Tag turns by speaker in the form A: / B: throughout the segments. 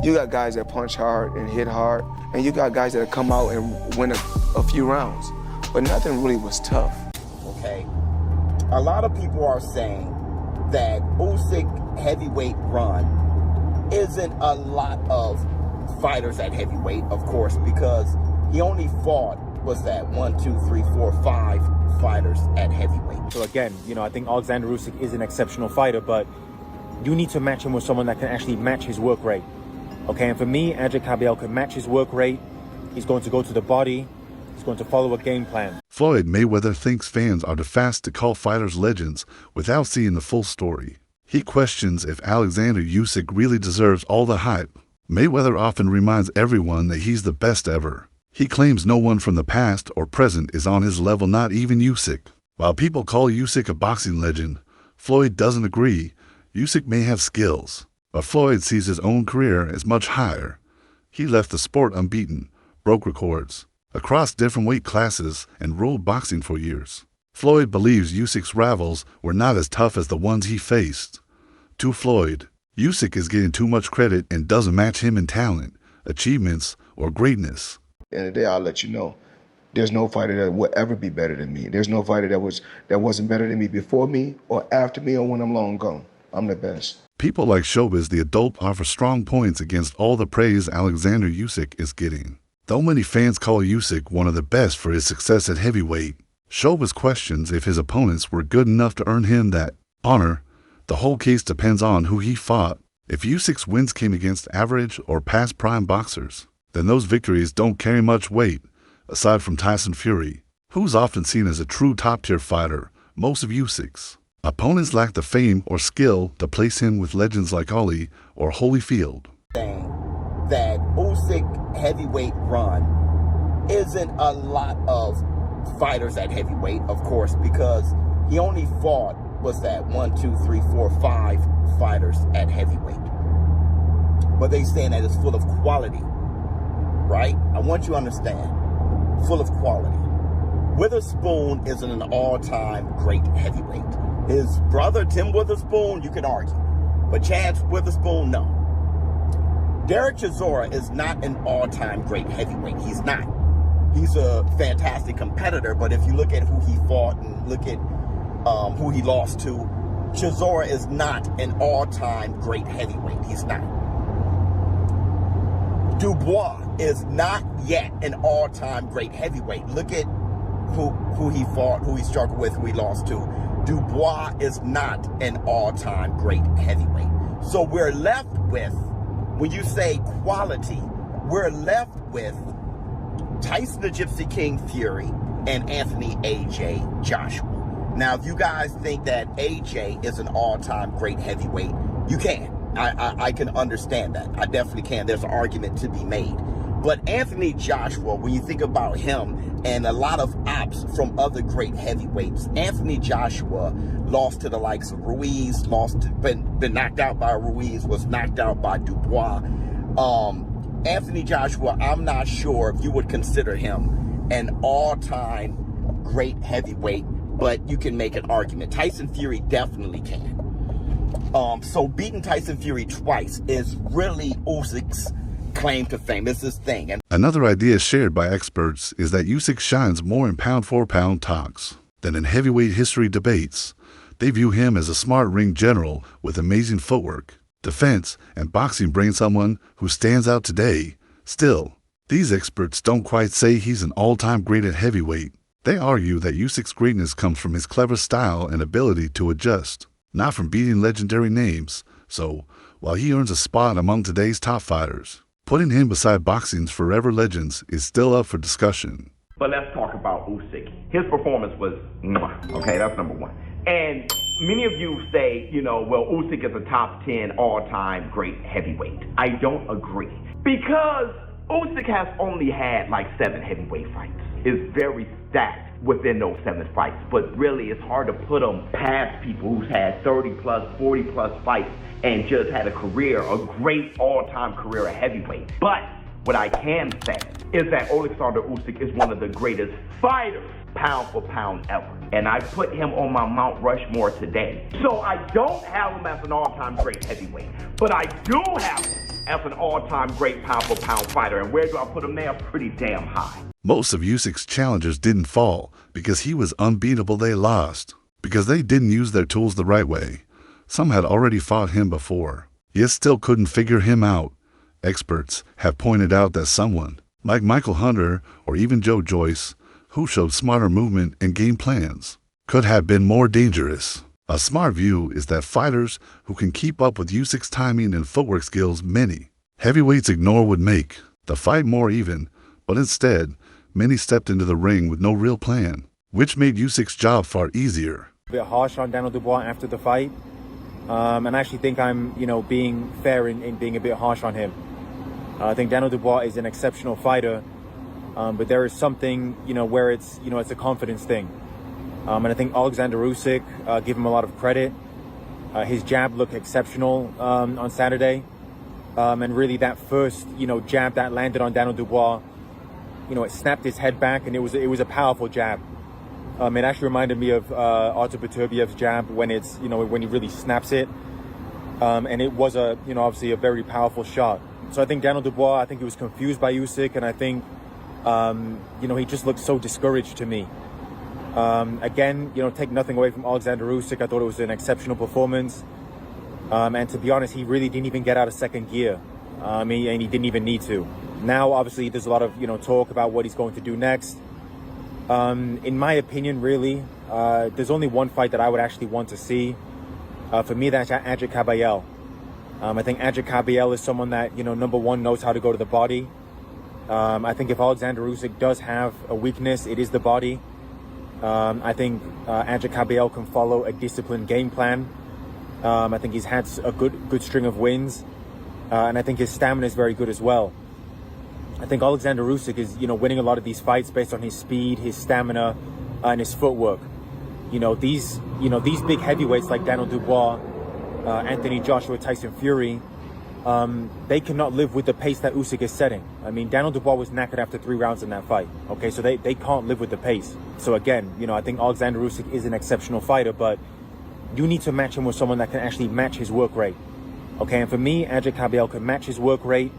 A: You got guys that punch hard and hit hard, and you got guys that come out and win a few rounds. But nothing really was tough.
B: Okay. A lot of people are saying that Usyk heavyweight run isn't a lot of fighters at heavyweight, of course, because he only fought, was that 1, 2, 3, 4, 5 fighters at heavyweight.
C: So again, I think Oleksandr Usyk is an exceptional fighter, but you need to match him with someone that can actually match his work rate. Okay, and for me, Andrew Kabiel can match his work rate. He's going to go to the body. He's going to follow a game plan.
D: Floyd Mayweather thinks fans are too fast to call fighters legends without seeing the full story. He questions if Oleksandr Usyk really deserves all the hype. Mayweather often reminds everyone that he's the best ever. He claims no one from the past or present is on his level, not even Usyk. While people call Usyk a boxing legend, Floyd doesn't agree. Usyk may have skills, but Floyd sees his own career as much higher. He left the sport unbeaten, broke records across different weight classes, and ruled boxing for years. Floyd believes Usyk's rivals were not as tough as the ones he faced. To Floyd, Usyk is getting too much credit and doesn't match him in talent, achievements, or greatness.
A: At the end of the day, I'll let you know, there's no fighter that will ever be better than me. There's no fighter that wasn't better than me before me or after me or when I'm long gone. I'm the best.
D: People like Showbiz the Adult offer strong points against all the praise Oleksandr Usyk is getting. Though many fans call Usyk one of the best for his success at heavyweight, Showbiz questions if his opponents were good enough to earn him that honor. The whole case depends on who he fought. If Usyk's wins came against average or past prime boxers, then those victories don't carry much weight, aside from Tyson Fury, who's often seen as a true top-tier fighter. Most of Usyk's opponents lack the fame or skill to place him with legends like Ali or Holyfield.
B: That Usyk heavyweight run isn't a lot of fighters at heavyweight, of course, because he only fought, was that 1, 2, 3, 4, 5 fighters at heavyweight. But they saying that it's full of quality, right? I want you to understand, full of quality. Witherspoon isn't an all-time great heavyweight. His brother, Tim Witherspoon, you can argue. But Chance Witherspoon, no. Derek Chisora is not an all-time great heavyweight. He's not. He's a fantastic competitor, but if you look at who he fought and look at who he lost to, Chisora is not an all-time great heavyweight. He's not. Dubois is not yet an all-time great heavyweight. Look at who he fought, who he struggled with, who he lost to. Dubois is not an all-time great heavyweight. So we're left with, when you say quality, we're left with Tyson the Gypsy King Fury and Anthony A.J. Joshua. Now, if you guys think that A.J. is an all-time great heavyweight, you can. I can understand that. I definitely can. There's an argument to be made. But Anthony Joshua, when you think about him and a lot of ops from other great heavyweights, Anthony Joshua lost to the likes of Ruiz, been knocked out by Ruiz, was knocked out by Dubois. Anthony Joshua, I'm not sure if you would consider him an all-time great heavyweight, but you can make an argument. Tyson Fury definitely can. So beating Tyson Fury twice is really Usyk's claim to fame. It's his thing. And
D: another idea shared by experts is that Usyk shines more in pound-for-pound talks than in heavyweight history debates. They view him as a smart ring general with amazing footwork, defense, and boxing brain, someone who stands out today. Still, these experts don't quite say he's an all-time great at heavyweight. They argue that Usyk's greatness comes from his clever style and ability to adjust, not from beating legendary names. So, while he earns a spot among today's top fighters, putting him beside boxing's forever legends is still up for discussion.
E: But let's talk about Usyk. His performance was mwah. Okay, that's number one. And many of you say, well, Usyk is a top 10 all-time great heavyweight. I don't agree. Because Usyk has only had like 7 heavyweight fights. It's very stacked within those 7 fights. But really, it's hard to put him past people who's had 30-plus, 40-plus fights and just had a career, a great all-time career at heavyweight. But what I can say is that Oleksandr Usyk is one of the greatest fighters, pound for pound, ever. And I put him on my Mount Rushmore today. So I don't have him as an all-time great heavyweight, but I do have him as an all-time great pound-for-pound fighter. And where do I put him there? Pretty damn high.
D: Most of Usyk's challengers didn't fall because he was unbeatable. They lost because they didn't use their tools the right way. Some had already fought him before, yet still couldn't figure him out. Experts have pointed out that someone like Michael Hunter or even Joe Joyce, who showed smarter movement and game plans, could have been more dangerous. A smart view is that fighters who can keep up with Usyk's timing and footwork skills, many heavyweights ignore, would make the fight more even, but instead, many stepped into the ring with no real plan, which made Usyk's job far easier.
C: A bit harsh on Daniel Dubois after the fight, and I actually think I'm, being fair in being a bit harsh on him. I think Daniel Dubois is an exceptional fighter, but there is something, where it's a confidence thing. And I think Oleksandr Usyk, give him a lot of credit. His jab looked exceptional on Saturday. And really that first, jab that landed on Daniel Dubois, it snapped his head back, and it was a powerful jab. It actually reminded me of Artur Beterbiev's jab when it's, when he really snaps it. And it was obviously a very powerful shot. So I think Daniel Dubois, I think he was confused by Usyk, and I think, he just looked so discouraged to me. Again, take nothing away from Oleksandr Usyk. I thought it was an exceptional performance. And to be honest, he really didn't even get out of second gear. And he didn't even need to. Now, obviously, there's a lot of, talk about what he's going to do next. In my opinion, really, there's only one fight that I would actually want to see. For me, that's Adrian Caballel. I think Adrian Caballel is someone that, number one, knows how to go to the body. I think if Oleksandr Usyk does have a weakness, it is the body. I think Adrian Caballel can follow a disciplined game plan. I think he's had a good string of wins, and I think his stamina is very good as well. I think Oleksandr Usyk is, winning a lot of these fights based on his speed, his stamina, and his footwork. These big heavyweights like Daniel Dubois, Anthony Joshua, Tyson Fury, they cannot live with the pace that Usyk is setting. I mean, Daniel Dubois was knackered after 3 rounds in that fight. Okay, so they can't live with the pace. So again, I think Oleksandr Usyk is an exceptional fighter, but you need to match him with someone that can actually match his work rate. Okay, and for me, Adrian Caballel can match his work rate.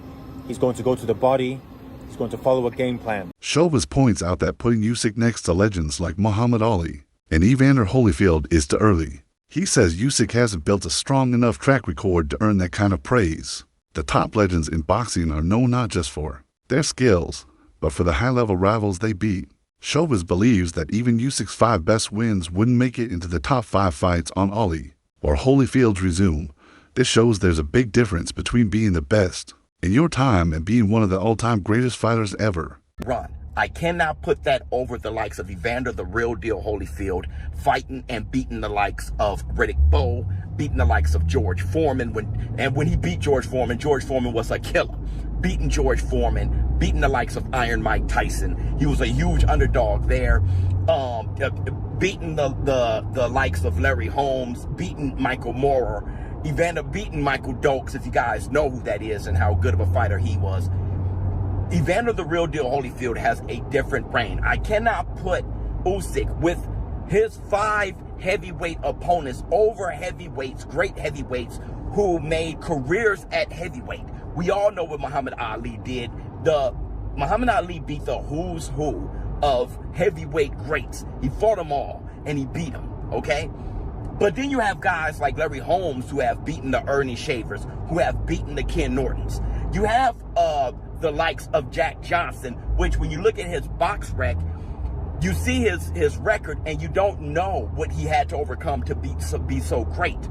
C: He's going to go to the body. He's going to follow a game plan.
D: Chauvin points out that putting Usyk next to legends like Muhammad Ali and Evander Holyfield is too early. He says Usyk hasn't built a strong enough track record to earn that kind of praise. The top legends in boxing are known not just for their skills, but for the high-level rivals they beat. Chauvin believes that even Usyk's 5 best wins wouldn't make it into the top 5 fights on Ali or Holyfield's resume. This shows there's a big difference between being the best in your time and being one of the all-time greatest fighters ever.
B: Run. I cannot put that over the likes of Evander the Real Deal Holyfield fighting and beating the likes of Riddick Bowe, beating the likes of George Foreman. When he beat George Foreman was a killer. Beating George Foreman, beating the likes of Iron Mike Tyson. He was a huge underdog there. Beating the likes of Larry Holmes, beating Michael Moorer, Evander beating Michael Dokes, if you guys know who that is and how good of a fighter he was. Evander the Real Deal Holyfield has a different brain. I cannot put Usyk with his 5 heavyweight opponents over heavyweights, great heavyweights who made careers at heavyweight. We all know what Muhammad Ali did. Muhammad Ali beat the who's who of heavyweight greats. He fought them all and he beat them, okay? But then you have guys like Larry Holmes who have beaten the Ernie Shavers, who have beaten the Ken Nortons. You have the likes of Jack Johnson, which when you look at his box rec, you see his record and you don't know what he had to overcome to be so great.